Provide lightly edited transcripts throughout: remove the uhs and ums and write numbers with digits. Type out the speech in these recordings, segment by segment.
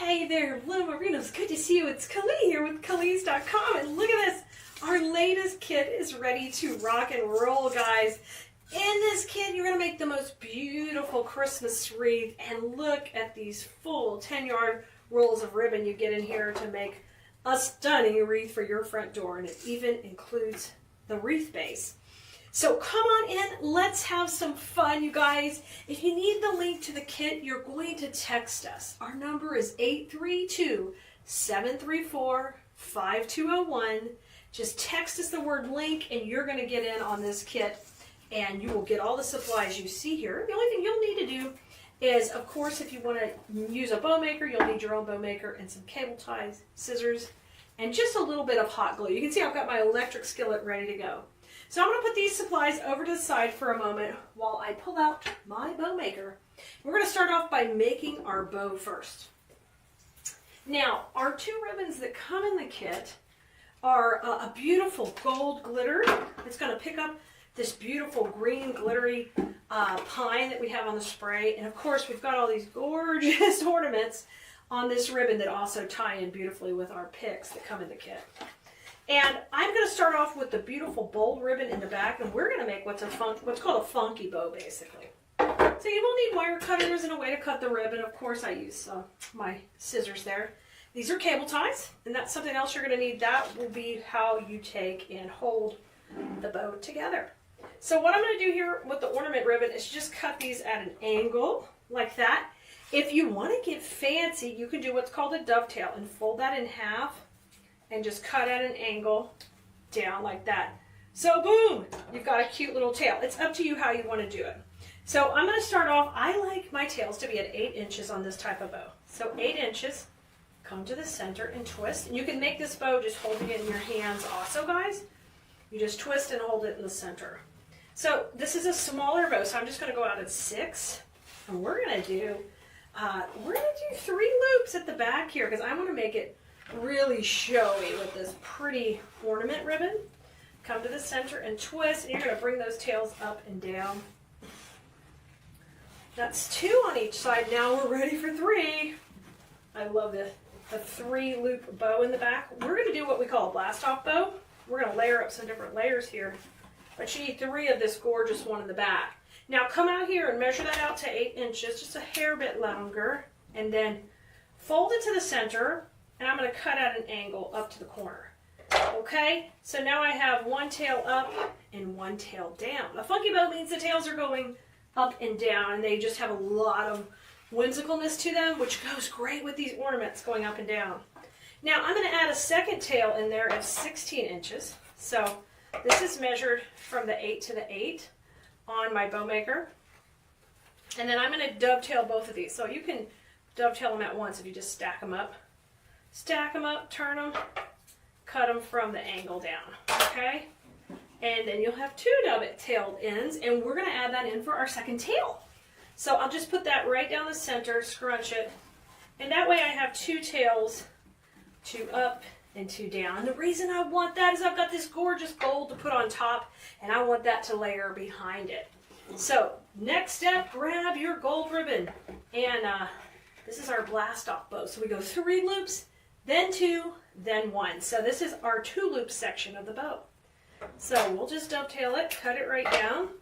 Hey there, Blue Marinos. Good to see you. It's Kali here with Kali's.com, and look at this. Our latest kit is ready to rock and roll, guys. In this kit, you're going to make the most beautiful Christmas wreath, and look at these full 10-yard rolls of ribbon you get in here to make a stunning wreath for your front door, and it even includes the wreath base. So come on in, let's have some fun, you guys. If you need the link to the kit, you're going to text us. Our number is 832-734-5201. Just text us the word link and you're going to get in on this kit, and you will get all the supplies you see here. The only thing you'll need to do is, of course, if you want to use a bow maker, you'll need your own bow maker and some cable ties, scissors, and just a little bit of hot glue. You can see I've got my electric skillet ready to go. So I'm going to put these supplies over to the side for a moment while I pull out my bow maker. We're going to start off by making our bow first. Now, our two ribbons that come in the kit are a beautiful gold glitter. It's going to pick up this beautiful green glittery pine that we have on the spray. And of course, we've got all these gorgeous ornaments on this ribbon that also tie in beautifully with our picks that come in the kit. And I'm going to start off with the beautiful bold ribbon in the back, and we're going to make what's called a funky bow, basically. So you will need wire cutters and a way to cut the ribbon. Of course, I use my scissors there. These are cable ties, and that's something else you're going to need. That will be how you take and hold the bow together. So what I'm going to do here with the ornament ribbon is just cut these at an angle like that. If you want to get fancy, you can do what's called a dovetail and fold that in half and just cut at an angle down like that. So boom, you've got a cute little tail. It's up to you how you want to do it. So I'm going to start off, I like my tails to be at 8 inches on this type of bow. So 8 inches, come to the center and twist. And you can make this bow just holding it in your hands also, guys. You just twist and hold it in the center. So this is a smaller bow, so I'm just going to go out at 6. And we're going to do 3 loops at the back here because I want to make it really showy with this pretty ornament ribbon. Come to the center and twist, and you're going to bring those tails up and down. That's 2 on each side. Now we're ready for 3. I love the 3-loop bow in the back. We're going to do what we call a blast-off bow. We're going to layer up some different layers here, but you need 3 of this gorgeous one in the back. Now come out here and measure that out to 8 inches, just a hair bit longer, and then fold it to the center. And I'm going to cut at an angle up to the corner. Okay, so now I have 1 tail up and 1 tail down. A funky bow means the tails are going up and down, and they just have a lot of whimsicalness to them, which goes great with these ornaments going up and down. Now I'm going to add a second tail in there at 16 inches. So this is measured from the 8 to the 8 on my bow maker. And then I'm going to dovetail both of these. So you can dovetail them at once if you just stack them up. Stack them up, turn them, cut them from the angle down, okay? And then you'll have 2 dovetailed ends, and we're going to add that in for our second tail. So I'll just put that right down the center, scrunch it, and that way I have 2 tails, 2 up and 2 down. And the reason I want that is I've got this gorgeous gold to put on top, and I want that to layer behind it. So next step, grab your gold ribbon, and this is our blast-off bow. So we go 3 loops, then 2, then 1. So this is our 2-loop section of the bow. So we'll just dovetail it, cut it right down,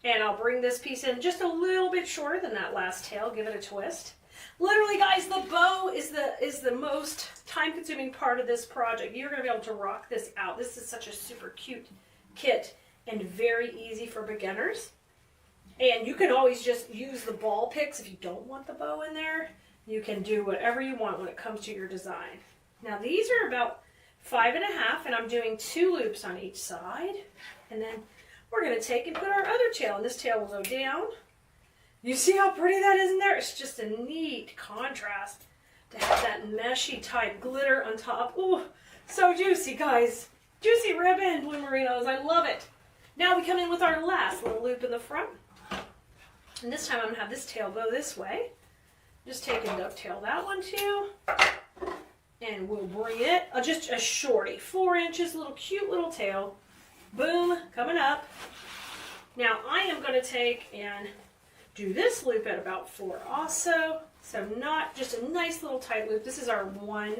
and I'll bring this piece in just a little bit shorter than that last tail, give it a twist. Literally, guys, the bow is the most time-consuming part of this project. You're going to be able to rock this out. This is such a super cute kit and very easy for beginners. And you can always just use the ball picks if you don't want the bow in there. You can do whatever you want when it comes to your design. Now these are about 5.5, and I'm doing 2 loops on each side. And then we're going to take and put our other tail, and this tail will go down. You see how pretty that is in there? It's just a neat contrast to have that meshy type glitter on top. Ooh, so juicy, guys. Juicy ribbon, Blue Marinos. I love it. Now we come in with our last little loop in the front. And this time I'm going to have this tail go this way. Just take and dovetail that one too. And we'll bring it, just a shorty, 4 inches, little cute little tail. Boom, coming up. Now I am going to take and do this loop at about 4 also. So not just a nice little tight loop. This is our one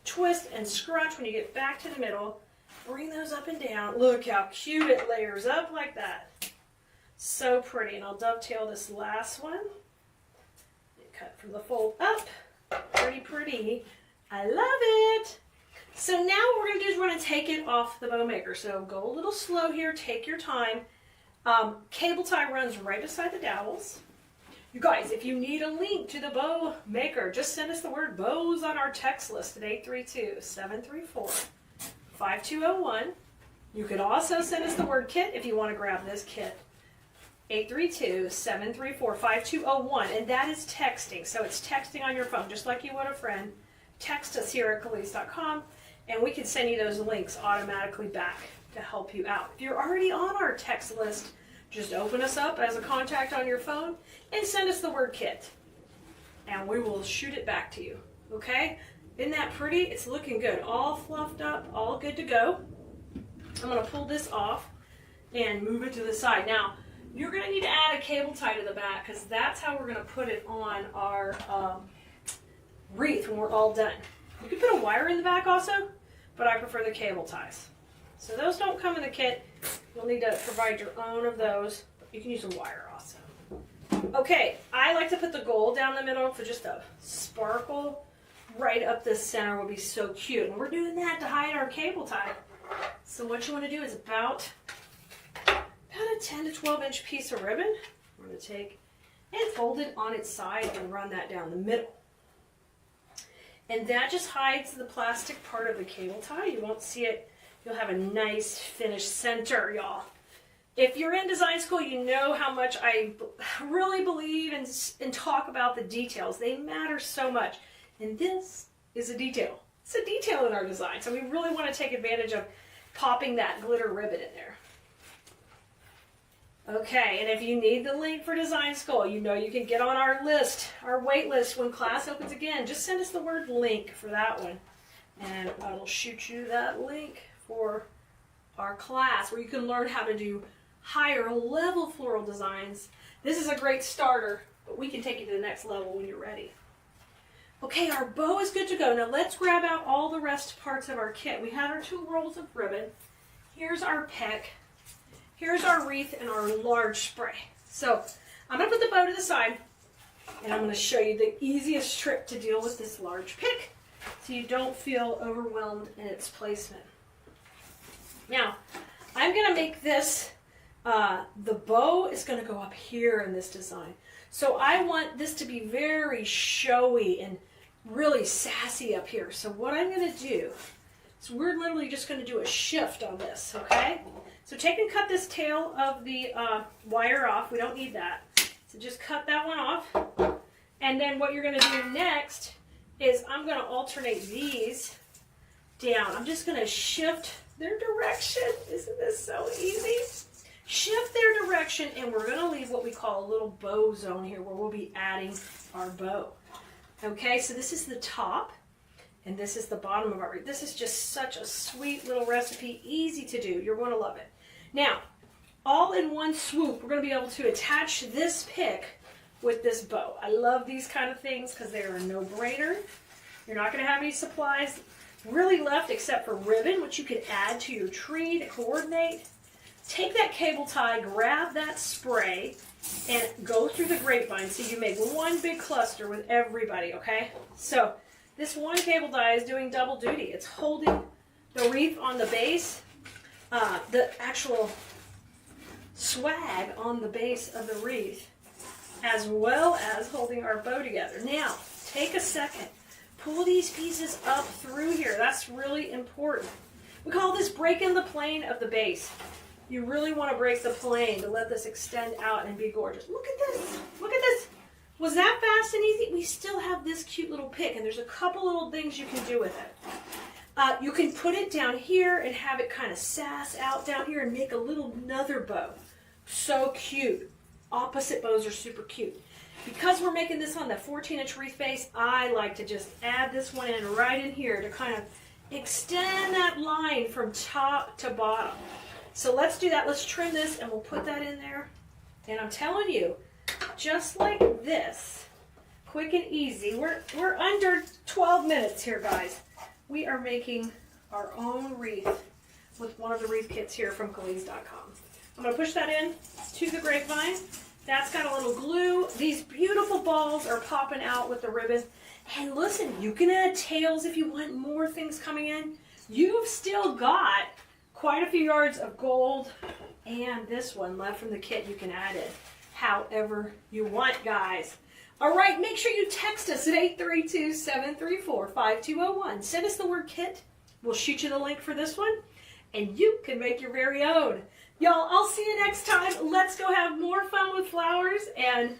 twist and scrunch when you get back to the middle. Bring those up and down. Look how cute it layers up like that. So pretty. And I'll dovetail this last one. Cut from the fold up. Pretty, pretty. I love it. So now what we're going to do is we're going to take it off the bow maker. So go a little slow here. Take your time. Cable tie runs right beside the dowels. You guys, if you need a link to the bow maker, just send us the word bows on our text list at 832-734-5201. You could also send us the word kit if you want to grab this kit. 832-734-5201, and that is texting. So it's texting on your phone, just like you would a friend. Text us here at Khalees.com, and we can send you those links automatically back to help you out. If you're already on our text list, just open us up as a contact on your phone and send us the word kit, and we will shoot it back to you. Okay? Isn't that pretty? It's looking good. All fluffed up, all good to go. I'm going to pull this off and move it to the side. Now, you're going to need to add a cable tie to the back because that's how we're going to put it on our wreath when we're all done. You can put a wire in the back also, but I prefer the cable ties. So those don't come in the kit. You'll need to provide your own of those. But you can use a wire also. Okay, I like to put the gold down the middle for just a sparkle. Right up the center would be so cute. And we're doing that to hide our cable tie. So what you want to do is about a 10 to 12 inch piece of ribbon. We're going to take and fold it on its side and run that down the middle. And that just hides the plastic part of the cable tie. You won't see it. You'll have a nice finished center, y'all. If you're in design school, you know how much I really believe and talk about the details. They matter so much. And this is a detail. It's a detail in our design. So we really want to take advantage of popping that glitter ribbon in there. Okay, and if you need the link for design school, you know you can get on our list, our wait list when class opens again. Just send us the word link for that one. And I'll shoot you that link for our class where you can learn how to do higher level floral designs. This is a great starter, but we can take you to the next level when you're ready. Okay, our bow is good to go. Now let's grab out all the rest parts of our kit. We have our 2 rolls of ribbon. Here's our pick. Here's our wreath and our large spray. So I'm going to put the bow to the side, and I'm going to show you the easiest trick to deal with this large pick so you don't feel overwhelmed in its placement. Now, I'm going to make this, the bow is going to go up here in this design. So I want this to be very showy and really sassy up here. So what I'm going to do is we're literally just going to do a shift on this, okay? So take and cut this tail of the wire off. We don't need that. So just cut that one off. And then what you're going to do next is I'm going to alternate these down. I'm just going to shift their direction. Isn't this so easy? Shift their direction, and we're going to leave what we call a little bow zone here where we'll be adding our bow. Okay, so this is the top, and this is the bottom of our wreath. This is just such a sweet little recipe, easy to do. You're going to love it. Now, all in one swoop, we're going to be able to attach this pick with this bow. I love these kind of things because they're a no-brainer. You're not going to have any supplies really left except for ribbon, which you can add to your tree to coordinate. Take that cable tie, grab that spray, and go through the grapevine so you make one big cluster with everybody, okay? So this one cable tie is doing double duty. It's holding the wreath on the base, the actual swag on the base of the wreath, as well as holding our bow together. Now, take a second. Pull these pieces up through here. That's really important. We call this breaking the plane of the base. You really want to break the plane to let this extend out and be gorgeous. Look at this. Look at this. Was that fast and easy? We still have this cute little pick, and there's a couple little things you can do with it. You can put it down here and have it kind of sass out down here and make a little another bow. So cute. Opposite bows are super cute. Because we're making this on the 14-inch wreath base, I like to just add this one in right in here to kind of extend that line from top to bottom. So let's do that. Let's trim this, and we'll put that in there. And I'm telling you, just like this, quick and easy. We're under 12 minutes here, guys. We are making our own wreath with one of the wreath kits here from Colleens.com. I'm going to push that in to the grapevine. That's got a little glue. These beautiful balls are popping out with the ribbon. And listen, you can add tails if you want more things coming in. You've still got quite a few yards of gold and this one left from the kit. You can add it however you want, guys. All right, make sure you text us at 832-734-5201. Send us the word kit. We'll shoot you the link for this one, and you can make your very own. Y'all, I'll see you next time. Let's go have more fun with flowers, and